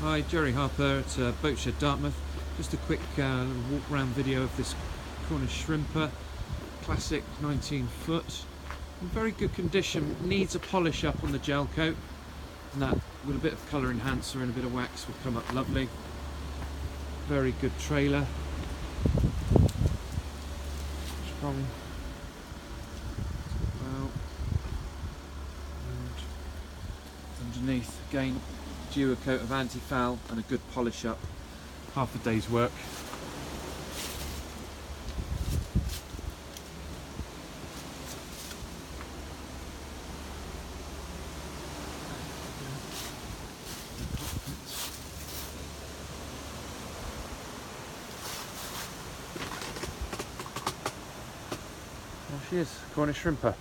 Hi, Jerry Harper at Boatshed Dartmouth. Just a quick walk round video of this Cornish shrimper, classic 19 foot, in very good condition. Needs a polish up on the gel coat, and that with a bit of colour enhancer and a bit of wax will come up lovely. Very good trailer. Strong. Well, and underneath again, due a coat of anti-foul and a good polish up. Half a day's work. There she is, Cornish shrimper.